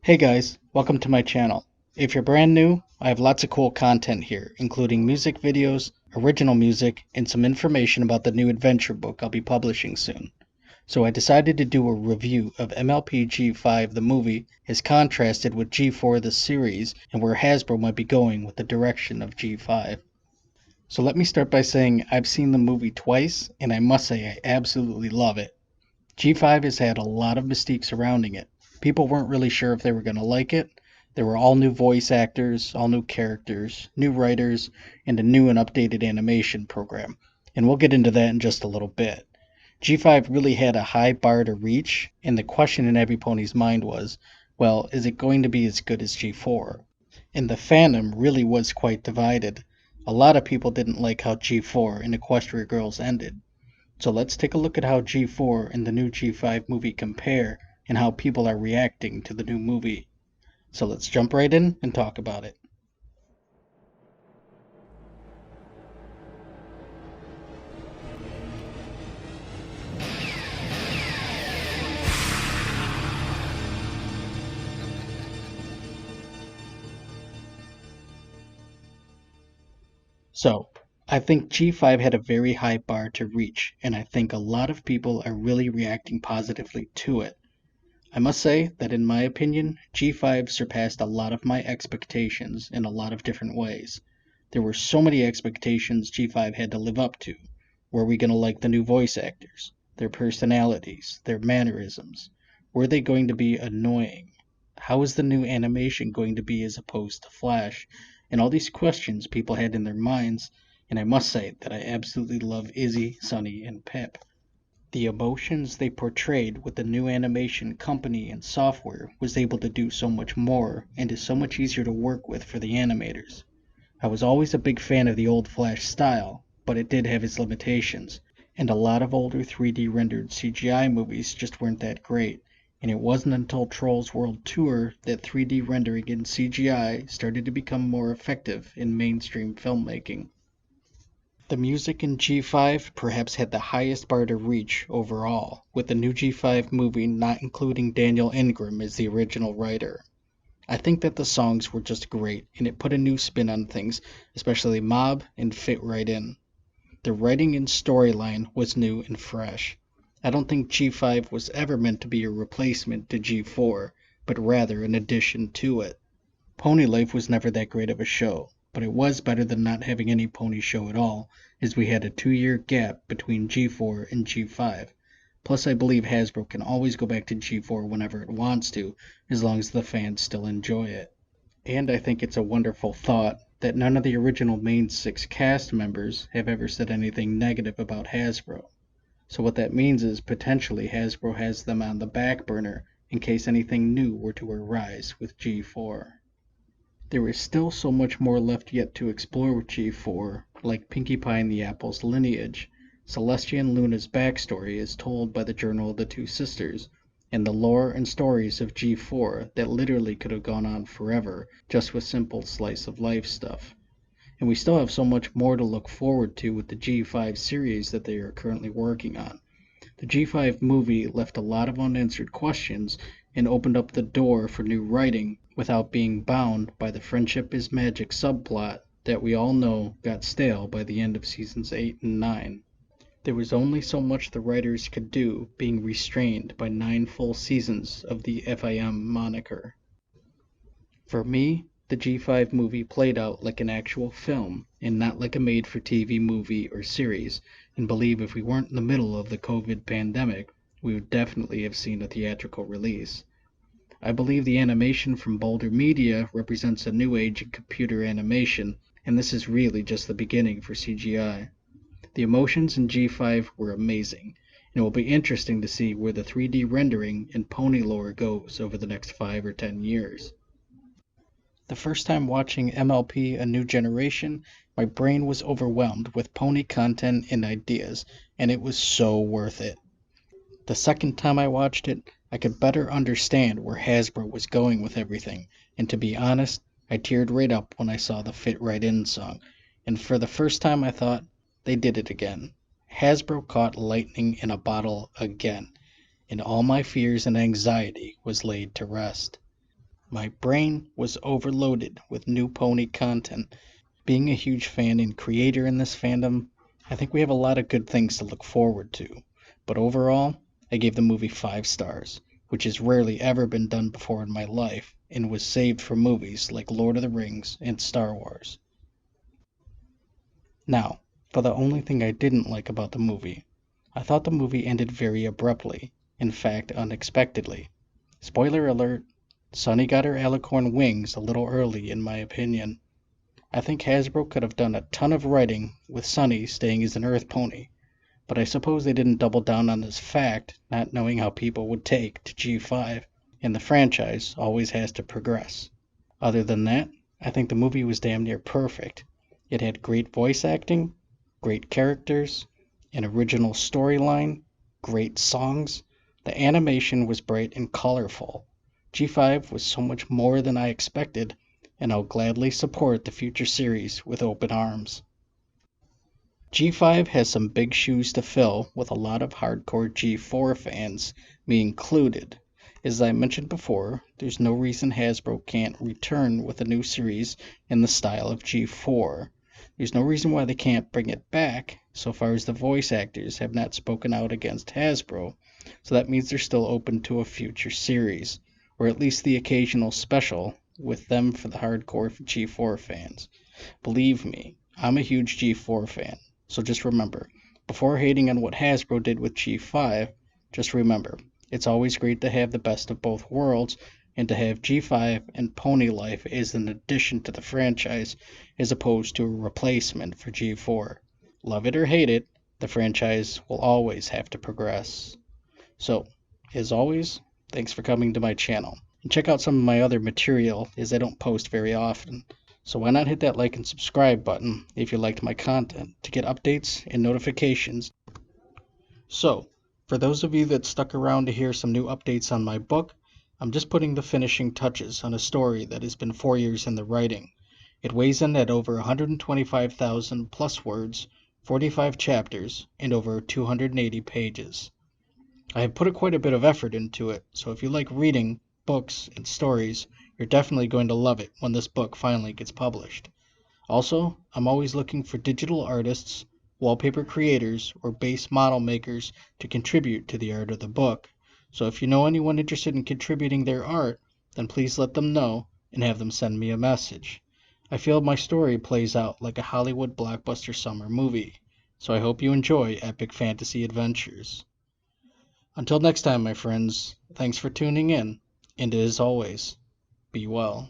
Hey guys, welcome to my channel. If you're brand new, I have lots of cool content here, including music videos, original music, and some information about the new adventure book I'll be publishing soon. So I decided to do a review of MLP G5 the movie as contrasted with G4 the series and where Hasbro might be going with the direction of G5. So let me start by saying I've seen the movie twice and I must say I absolutely love it. G5 has had a lot of mystique surrounding it. People weren't really sure if they were going to like it. There were all new voice actors, all new characters, new writers, and a new and updated animation program. And we'll get into that in just a little bit. G5 really had a high bar to reach, and the question in every pony's mind was, well, is it going to be as good as G4? And the fandom really was quite divided. A lot of people didn't like how G4 and Equestria Girls ended. So let's take a look at how G4 and the new G5 movie compare and how people are reacting to the new movie. So let's jump right in and talk about it. So, I think G5 had a very high bar to reach, and I think a lot of people are really reacting positively to it. I must say that in my opinion, G5 surpassed a lot of my expectations in a lot of different ways. There were so many expectations G5 had to live up to. Were we going to like the new voice actors, their personalities, their mannerisms? Were they going to be annoying? How is the new animation going to be as opposed to Flash? And all these questions people had in their minds, and I must say that I absolutely love Izzy, Sunny, and Pip. The emotions they portrayed with the new animation company and software was able to do so much more and is so much easier to work with for the animators. I was always a big fan of the old Flash style, but it did have its limitations, and a lot of older 3D rendered CGI movies just weren't that great, and it wasn't until Trolls World Tour that 3D rendering and CGI started to become more effective in mainstream filmmaking. The music in G5 perhaps had the highest bar to reach overall, with the new G5 movie not including Daniel Ingram as the original writer. I think that the songs were just great, and it put a new spin on things, especially Mob, and fit right in. The writing and storyline was new and fresh. I don't think G5 was ever meant to be a replacement to G4, but rather an addition to it. Pony Life was never that great of a show, but it was better than not having any pony show at all, as we had a 2-year gap between G4 and G5. Plus, I believe Hasbro can always go back to G4 whenever it wants to, as long as the fans still enjoy it. And I think it's a wonderful thought that none of the original main 6 cast members have ever said anything negative about Hasbro. So what that means is potentially Hasbro has them on the back burner in case anything new were to arise with G4. There is still so much more left yet to explore with G4, like Pinkie Pie and the Apple's lineage, Celestia and Luna's backstory is told by the Journal of the Two Sisters, and the lore and stories of G4 that literally could have gone on forever just with simple slice of life stuff. And we still have so much more to look forward to with the G5 series that they are currently working on. The G5 movie left a lot of unanswered questions and opened up the door for new writing without being bound by the friendship is magic subplot that we all know got stale by the end of seasons 8 and 9. There was only so much the writers could do, being restrained by 9 full seasons of the FIM moniker. For me, the G5 movie played out like an actual film and not like a made-for-TV movie or series, and believe if we weren't in the middle of the COVID pandemic, we would definitely have seen a theatrical release. I believe the animation from Boulder Media represents a new age in computer animation, and this is really just the beginning for CGI. The emotions in G5 were amazing, and it will be interesting to see where the 3D rendering and pony lore goes over the next 5 or 10 years. The first time watching MLP A New Generation, my brain was overwhelmed with pony content and ideas, and it was so worth it. The second time I watched it, I could better understand where Hasbro was going with everything, and to be honest, I teared right up when I saw the Fit Right In song, and for the first time I thought, they did it again. Hasbro caught lightning in a bottle again, and all my fears and anxiety was laid to rest. My brain was overloaded with new pony content. Being a huge fan and creator in this fandom, I think we have a lot of good things to look forward to. But overall, I gave the movie 5 stars, which has rarely ever been done before in my life, and was saved for movies like Lord of the Rings and Star Wars. Now, for the only thing I didn't like about the movie. I thought the movie ended very abruptly, in fact, unexpectedly. Spoiler alert, Sunny got her alicorn wings a little early, in my opinion. I think Hasbro could have done a ton of writing with Sunny staying as an Earth pony, but I suppose they didn't double down on this fact, not knowing how people would take to G5, and the franchise always has to progress. Other than that, I think the movie was damn near perfect. It had great voice acting, great characters, an original storyline, great songs. The animation was bright and colorful. G5 was so much more than I expected, and I'll gladly support the future series with open arms. G5 has some big shoes to fill with a lot of hardcore G4 fans, me included. As I mentioned before, there's no reason Hasbro can't return with a new series in the style of G4. There's no reason why they can't bring it back, so far as the voice actors have not spoken out against Hasbro, so that means they're still open to a future series, or at least the occasional special with them for the hardcore G4 fans. Believe me, I'm a huge G4 fan. So just remember, before hating on what Hasbro did with G5, just remember, it's always great to have the best of both worlds and to have G5 and Pony Life as an addition to the franchise as opposed to a replacement for G4. Love it or hate it, the franchise will always have to progress. So, as always, thanks for coming to my channel. And check out some of my other material as I don't post very often. So why not hit that like and subscribe button if you liked my content to get updates and notifications. So, for those of you that stuck around to hear some new updates on my book, I'm just putting the finishing touches on a story that has been 4 years in the writing. It weighs in at over 125,000 plus words, 45 chapters, and over 280 pages. I have put quite a bit of effort into it, so if you like reading books and stories, you're definitely going to love it when this book finally gets published. Also, I'm always looking for digital artists, wallpaper creators, or base model makers to contribute to the art of the book. So if you know anyone interested in contributing their art, then please let them know and have them send me a message. I feel my story plays out like a Hollywood blockbuster summer movie, so I hope you enjoy epic fantasy adventures. Until next time, my friends, thanks for tuning in, and as always, be well.